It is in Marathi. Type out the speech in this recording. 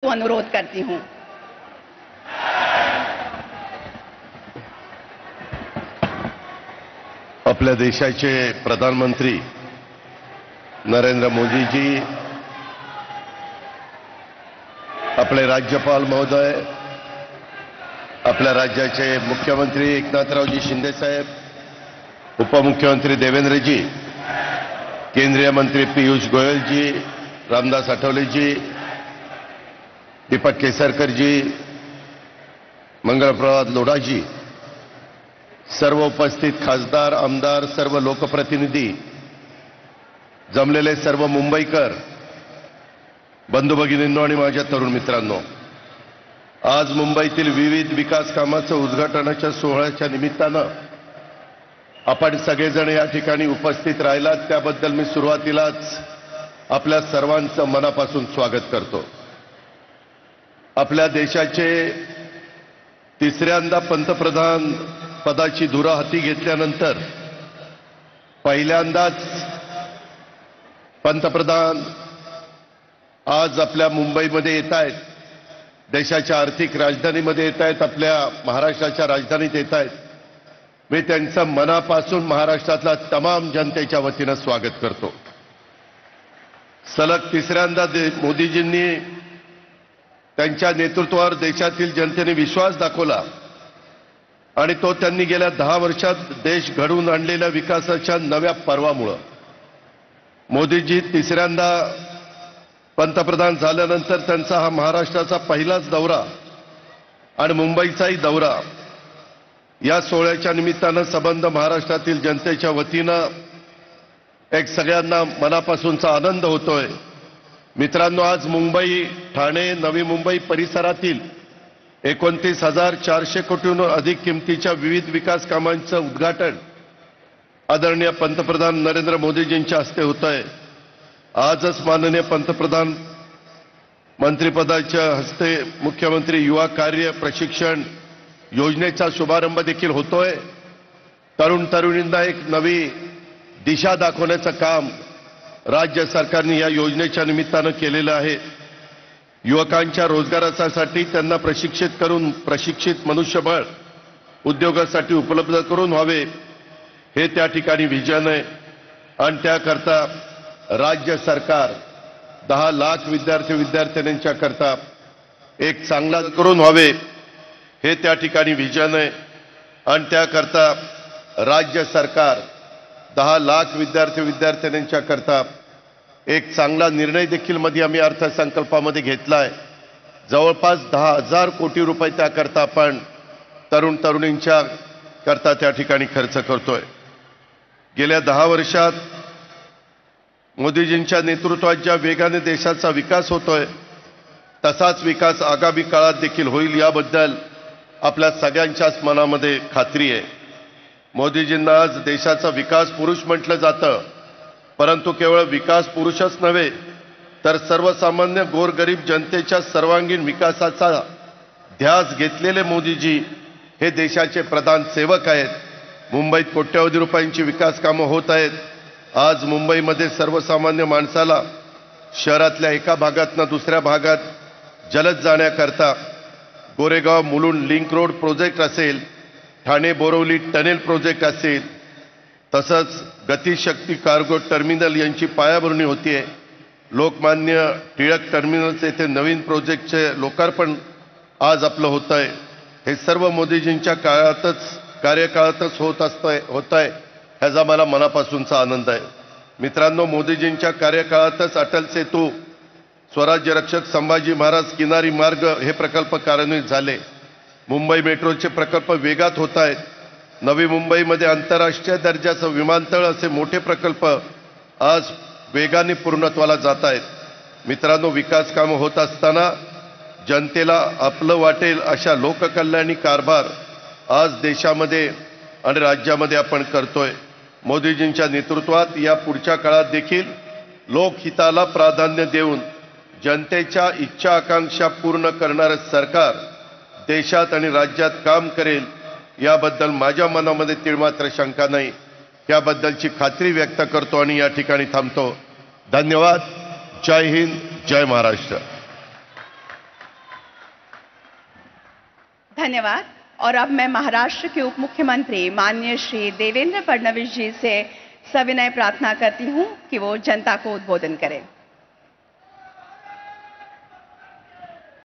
अनुरोध करती हूं। आपल्या देशाचे प्रधानमंत्री नरेंद्र मोदीजी, आपले राज्यपाल महोदय, आपल्या राज्याचे मुख्यमंत्री एकनाथरावजी शिंदे साहेब, उपमुख्यमंत्री देवेंद्रजी, केंद्रीय मंत्री पीयूष गोयलजी, रामदास आठवलेजी, दीपक केसरकरजी, मंगलप्रभात लोढाजी, सर्व उपस्थित खासदार, आमदार, सर्व लोकप्रतिनिधी, जमलेले सर्व मुंबईकर, बंधू भगिनींनो आणि माझ्या तरुण मित्रांनो, आज मुंबईतील विविध विकास कामांच्या उद्घाटनाच्या सोहळ्याच्या निमित्तानं आपण सगळेजण या ठिकाणी उपस्थित राहिलात त्याबद्दल मी सुरुवातीलाच आपल्या सर्वांचं मनापासून स्वागत करतो। आपल्या देशाचे तिसऱ्यांदा पंतप्रधान पदाची धुरा हाती घेतल्यानंतर पहिल्यांदाच पंतप्रधान आज आपल्या मुंबईमध्ये येत आहेत, देशाच्या आर्थिक राजधानीमध्ये येत आहेत, आपल्या महाराष्ट्राच्या राजधानीत येत आहेत। मी त्यांचं मनापासून महाराष्ट्रातल्या तमाम जनतेच्या वतीनं स्वागत करतो। सलग तिसऱ्यांदा मोदीजींनी त्यांच्या नेतृत्वावर देशातील जनतेने विश्वास दाखवला आणि तो त्यांनी गेल्या 10 वर्षात देश घडवून आणलेल्या विकासाच्या नव्या पर्वामुळे। मोदीजी तिसऱ्यांदा पंतप्रधान झाल्यानंतर त्यांचा हा महाराष्ट्राचा पहिलाच दौरा आणि मुंबईचाही दौरा, या सोहळ्याच्या निमित्तानं संबंध महाराष्ट्रातील जनतेच्या वतीनं एक सगळ्यांना मनापासूनचा आनंद होतोय। मित्रांनो, आज मुंबई, ठाणे, नवी मुंबई परिसरातील 29,400 कोटींहून अधिक किमतीच्या विविध विकास कामांचं उद्घाटन आदरणीय पंतप्रधान नरेंद्र मोदीजींच्या हस्ते होत आहे। आजच माननीय पंतप्रधान मंत्रिपदाच्या हस्ते मुख्यमंत्री युवा कार्य प्रशिक्षण योजनेचा शुभारंभ देखील होतोय। तरुण तरुणींना एक नवी दिशा दाखवण्याचं काम राज्य सरकारने या योजनेच्या निमित्तानं केलेलं आहे। युवकांच्या रोजगारासाठी त्यांना प्रशिक्षित करून प्रशिक्षित मनुष्यबळ उद्योगासाठी उपलब्ध करून व्हावे, हे त्या ठिकाणी विजन आहे आणि त्याकरता राज्य सरकार 10 लाख विद्यार्थ्यांच्या करता एक चांगला करून व्हावे, हे त्या ठिकाणी विजन आहे आणि त्याकरता राज्य सरकार 10 लाख विद्यार्थ्यांच्या करता एक चांगला निर्णय देखील मध्ये आम्ही अर्थसंकल्पामध्ये घेतलाय। जवळपास 10,000 कोटी रुपये त्याकरता आपण तरुण तरुणींच्या करता त्या ठिकाणी खर्च करतोय। गेल्या 10 वर्षात मोदीजींच्या नेतृत्वात ज्या वेगाने देशाचा विकास होतोय तसाच विकास आगामी काळात देखील होईल, याबद्दल आपल्या सगळ्यांच्याच मनामध्ये खात्री आहे। मोदीजींना आज देशाचा विकास पुरुष म्हटलं जातं, परंतु केवळ विकास पुरुषच नव्हे तर सर्वसामान्य गोरगरीब जनतेच्या सर्वांगीण विकासाचा ध्यास घेतलेले मोदीजी हे देशाचे प्रधान सेवक आहेत। मुंबईत कोट्यवधी रुपयांची विकास कामं होत आहेत। आज मुंबईमध्ये सर्वसामान्य माणसाला शहरातल्या एका भागातनं दुसऱ्या भागात जलद जाण्याकरता Goregaon Mulund link road project असेल, ठाणे बोरवली टनेल प्रोजेक्ट असेल, तसंच गतिशक्ती कार्गो टर्मिनल यांची पायाभरणी होतीये। लोकमान्य टिळक टर्मिनलचे येथे नवीन प्रोजेक्टचे लोकार्पण आज आपलं होत आहे। हे सर्व मोदीजींच्या कार्यकाळातच होत आहे, ह्याचा मला मनापासूनचा आनंद आहे। मित्रांनो, मोदीजींच्या कार्यकाळातच अटल सेतू, स्वराज्य रक्षक संभाजी महाराज किनारी मार्ग हे प्रकल्प कार्यान्वित झाले। मुंबई मेट्रोचे प्रकल्प वेगात होत आहेत। नवी मुंबईमध्ये आंतरराष्ट्रीय दर्जाचं विमानतळ असे मोठे प्रकल्प आज वेगाने पूर्णत्वाला जात आहेत। मित्रांनो, विकास कामं होत असताना जनतेला आपलं वाटेल अशा लोककल्याणी कारभार आज देशामध्ये आणि राज्यामध्ये आपण करतोय। मोदीजींच्या नेतृत्वात या पुढच्या काळात देखील लोकहिताला प्राधान्य देऊन जनतेच्या इच्छा आकांक्षा पूर्ण करणारं सरकार देशात आणि राज्यात काम करेल, याबद्दल माझ्या मनामध्ये तिळमात्र शंका नाही, याबद्दलची खात्री व्यक्त करतो आणि या ठिकाणी थांबतो। धन्यवाद। जय हिंद, जय महाराष्ट्र। धन्यवाद। और अब मैं महाराष्ट्र के उप मुख्यमंत्री माननीय श्री देवेंद्र फडणवीस जी से सविनय प्रार्थना करती हूं कि वो जनता को उद्बोधन करें।